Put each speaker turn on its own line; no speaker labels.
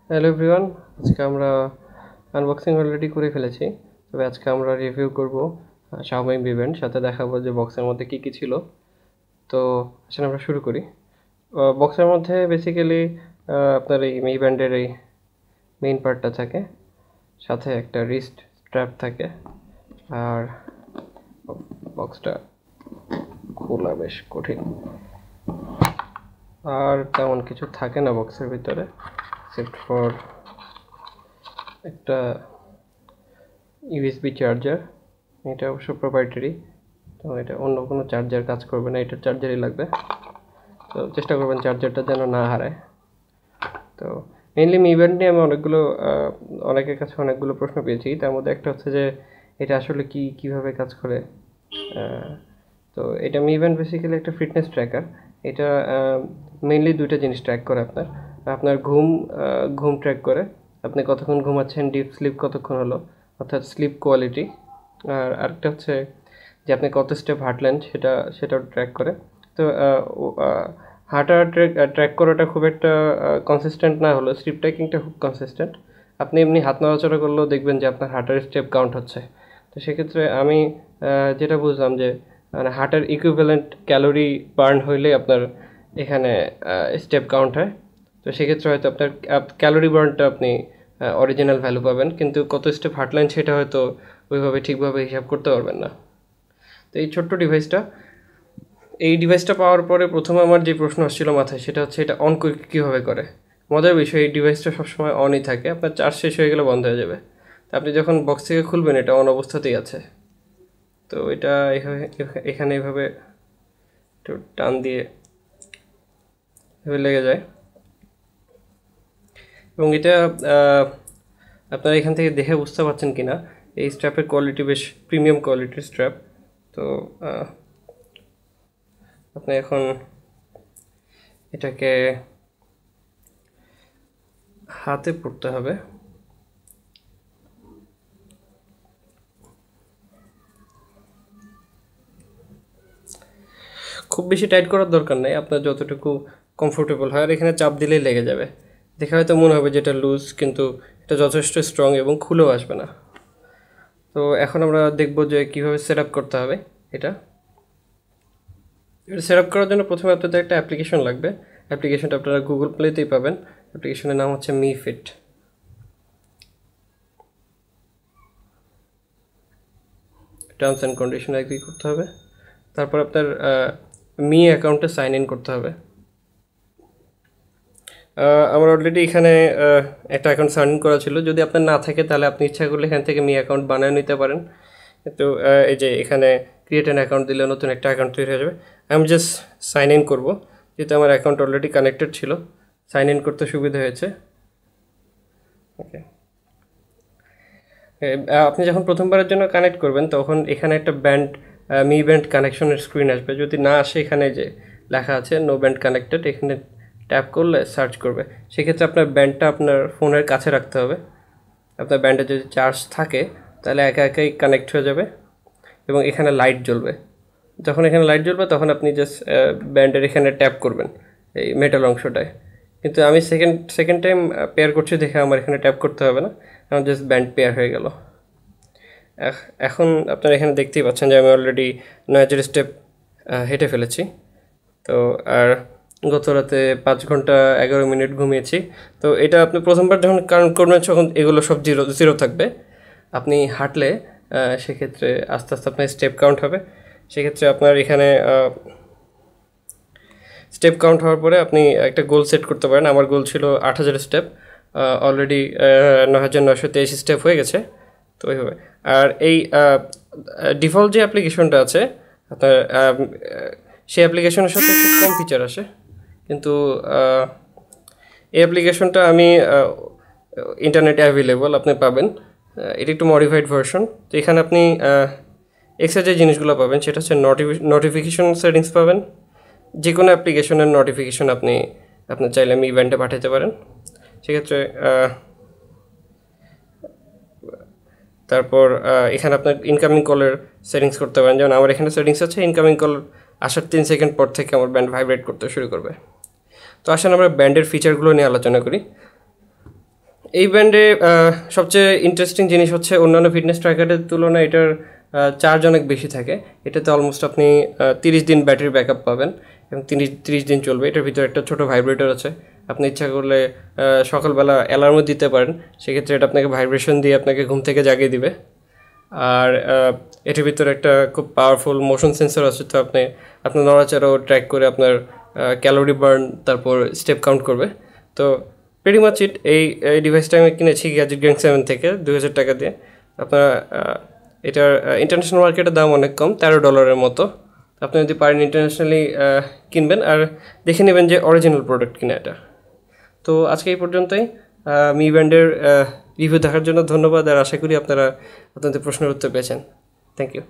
Hello everyone, আজকে আমরা unboxing already করে ফেলেছি। তবে আজকে আমরা রিভিউ করব Xiaomi Mi Band, সাথে দেখাবো যে বক্সের মধ্যে কী কী ছিল। তো আসলে আমরা শুরু করি। বক্সের মধ্যে বেসিক্যালি আপনার এই Mi Band-এর এই মেইন পার্টটা থাকে, সাথে একটা রিস্ট স্ট্র্যাপ থাকে, আর বক্সটা খোলা বেশ কঠিন। আর তেমন কিছু থাকে না বক্সের ভিতরে, এক্সেপ্ট ফর একটা ইউএসবি চার্জার। এটা অবশ্য প্রপ্রাইটারি, তো এটা অন্য কোনো চার্জার কাজ করবে না, এটার চার্জারই লাগবে। তো চেষ্টা করবেন চার্জারটা যেন না হারায়। তো মেইনলি Mi Band নিয়ে আমি অনেকের কাছে অনেকগুলো প্রশ্ন পেয়েছি। তার মধ্যে একটা হচ্ছে যে এটা আসলে কীভাবে কাজ করে। তো এটা Mi Band বেসিক্যালি একটা ফিটনেস ট্র্যাকার। এটা মেইনলি দুইটা জিনিস ট্র্যাক করে। আপনার ঘুম ট্র্যাক করে, আপনি কতক্ষণ ঘুমাচ্ছেন, ডিপ স্লিপ কতক্ষণ হলো, অর্থাৎ স্লিপ কোয়ালিটি। আর আরেকটা হচ্ছে যে আপনি কত স্টেপ হাঁটলেন, সেটাও ট্র্যাক করে। তো হাঁটা ট্র্যাক করাটা খুব একটা কনসিস্টেন্ট না হলেও স্লিপ ট্র্যাকিংটা খুব কনসিস্টেন্ট। আপনি এমনি হাত নড়াচড়া করলেও দেখবেন যে আপনার হাঁটার স্টেপ কাউন্ট হচ্ছে। তো সেক্ষেত্রে আমি যেটা বুঝলাম যে মানে হার্টের ইকুইভ্যালেন্ট ক্যালোরি বার্ন হইলে আপনার এখানে স্টেপ কাউন্ট হয়। তো সেক্ষেত্রে হয়তো আপনার ক্যালোরি বার্নটা আপনি অরিজিনাল ভ্যালু পাবেন, কিন্তু কত স্টেপ হাঁটলেন সেটা হয়তো ওইভাবে ঠিকভাবে হিসাব করতে পারবেন না। তো এই ছোট্ট ডিভাইসটা পাওয়ার পরে প্রথমে আমার যে প্রশ্ন আসছিল মাথায়, সেটা হচ্ছে এটা অন কীভাবে করে। মজার বিষয়, এই ডিভাইসটা সবসময় অনই থাকে, আপনার চার্জ শেষ হয়ে গেলে বন্ধ হয়ে যাবে। তো আপনি যখন বক্স থেকে খুলবেন এটা অন অবস্থাতেই আছে। তো এটা এখানে এভাবে একটু টান দিয়ে এভাবে লেগে যায়, এবং এটা আপনারা এখান থেকে দেখে বুঝতে পারছেন কি না, এই স্ট্র্যাপের কোয়ালিটি বেশ প্রিমিয়াম কোয়ালিটির স্ট্র্যাপ। তো আপনি এখন এটাকে হাতে পড়তে হবে। খুব বেশি টাইট করার দরকার নেই, আপনার যতটুকু কমফোর্টেবল হয়। আর এখানে চাপ দিলেই লেগে যাবে। দেখে হয়তো মনে হবে যে এটা লুজ, কিন্তু এটা যথেষ্ট স্ট্রং এবং খুলেও আসবে না। তো এখন আমরা দেখব যে কীভাবে সেট আপ করতে হবে এটা সেট আপ করার জন্য প্রথমে আপনাদের একটা অ্যাপ্লিকেশন লাগবে। অ্যাপ্লিকেশনটা আপনারা গুগল প্লেতেই পাবেন। অ্যাপ্লিকেশনের নাম হচ্ছে Mi Fit। Terms and condition agri করতে হবে। তারপর আপনার মি অ্যাকাউন্টে সাইন ইন করতে হবে। আমার অলরেডি এখানে একটা অ্যাকাউন্ট সাইন ইন করা ছিল। যদি আপনার না থাকে তাহলে আপনি ইচ্ছা করলে এখান থেকে মি অ্যাকাউন্ট বানিয়ে নিতে পারেন। তো এই যে এখানে ক্রিয়েট অ্যান অ্যাকাউন্ট দিলে নতুন একটা অ্যাকাউন্ট তৈরি হয়ে যাবে। আমি জাস্ট সাইন ইন করবো, যেহেতু আমার অ্যাকাউন্ট অলরেডি কানেক্টেড ছিল, সাইন ইন করতে সুবিধা হয়েছে। ওকে, আপনি যখন প্রথমবারের জন্য কানেক্ট করবেন তখন এখানে একটা Mi Band কানেকশনের স্ক্রিন আসবে। যদি না আসে, এখানে যে লেখা আছে নো ব্যান্ড কানেক্টেড, এখানে ট্যাপ করলে সার্চ করবে। সেক্ষেত্রে আপনার ব্যান্ডটা আপনার ফোনের কাছে রাখতে হবে। আপনার ব্যান্ডে যদি চার্জ থাকে তাহলে একা একাই কানেক্ট হয়ে যাবে, এবং এখানে লাইট জ্বলবে। যখন এখানে লাইট জ্বলবে তখন আপনি জাস্ট ব্যান্ডের এখানে ট্যাপ করবেন এই মেটাল অংশটায়। কিন্তু আমি সেকেন্ড টাইম পেয়ার করছি দেখে আমার এখানে ট্যাপ করতে হবে না, আমার জাস্ট ব্যান্ড পেয়ার হয়ে গেল। এখন আপনারা এখানে দেখতেই পাচ্ছেন যে আমি অলরেডি 9 স্টেপ হেঁটে ফেলেছি। তো আর গত রাতে 5 ঘন্টা 11 মিনিট ঘুমিয়েছি। তো এটা আপনি প্রথমবার যখন কাউন্ট করবেন তখন এগুলো সব জিরো থাকবে। আপনি হাঁটলে সেক্ষেত্রে আস্তে আস্তে আপনার স্টেপ কাউন্ট হবে। সেক্ষেত্রে আপনার এখানে স্টেপ কাউন্ট হওয়ার পরে আপনি একটা গোল সেট করতে পারেন। আমার গোল ছিল 8000 স্টেপ, অলরেডি 9923 স্টেপ হয়ে গেছে। তো ওইভাবে। আর এই ডিফল্ট যে অ্যাপ্লিকেশনটা আছে আপনার, সেই অ্যাপ্লিকেশনের সাথে খুব কম ফিচার আসে, কিন্তু এই অ্যাপ্লিকেশনটা আমি ইন্টারনেটে অ্যাভেলেবল আপনি পাবেন। এটা একটু মডিফাইড ভার্সন। তো এখানে আপনি এক্সট্রা যে জিনিসগুলো পাবেন সেটা হচ্ছে নোটিফিকেশন সেটিংস পাবেন। যে কোনো অ্যাপ্লিকেশনের নোটিফিকেশন আপনি চাইলে Mi Band-এ পাঠাতে পারেন। সেক্ষেত্রে তারপর এখানে আপনার ইনকামিং কলের সেটিংস করতে পারেন। যেমন আমার এখানে সেটিংস আছে ইনকামিং কল আসার 3 সেকেন্ড পর থেকে আমার ব্যান্ড ভাইব্রেট করতে শুরু করবে। তো আসেন আমরা ব্যান্ডের ফিচারগুলো নিয়ে আলোচনা করি। এই ব্যান্ডে সবচেয়ে ইন্টারেস্টিং জিনিস হচ্ছে অন্যান্য ফিটনেস ট্র্যাকারের তুলনায় এটার চার্জ অনেক বেশি থাকে। এটাতে অলমোস্ট আপনি 30 দিন ব্যাটারি ব্যাকআপ পাবেন এবং 30 দিন চলবে। এটার ভিতরে একটা ছোটো ভাইব্রেটর আছে, আপনি ইচ্ছা করলে সকালবেলা অ্যালার্মও দিতে পারেন, সেক্ষেত্রে এটা আপনাকে ভাইব্রেশন দিয়ে আপনাকে ঘুম থেকে জাগিয়ে দিবে। আর এটার ভিতরে একটা খুব পাওয়ারফুল মোশন সেন্সর আছে, তো আপনার নড়াচড়াও ট্র্যাক করে আপনার ক্যালোরি বার্ন তারপর স্টেপ কাউন্ট করবে। তো প্রেটি মাচ ইট। এই ডিভাইসটা আমি কিনেছি গ্যাজেট গ্যাং 7 থেকে 2000 টাকা দিয়ে। আপনারা এটার ইন্টারন্যাশনাল মার্কেটের দাম অনেক কম, $13 মতো। আপনি যদি পারেন ইন্টারন্যাশনালি কিনবেন আর দেখে নেবেন যে অরিজিনাল প্রোডাক্ট কিনা এটা। তো আজকে এই পর্যন্তই। মি ব্যান্ডের রিভিউ দেখার জন্য ধন্যবাদ, আর আশা করি আপনারা আপনাদের প্রশ্নের উত্তর পেয়েছেন। Thank you.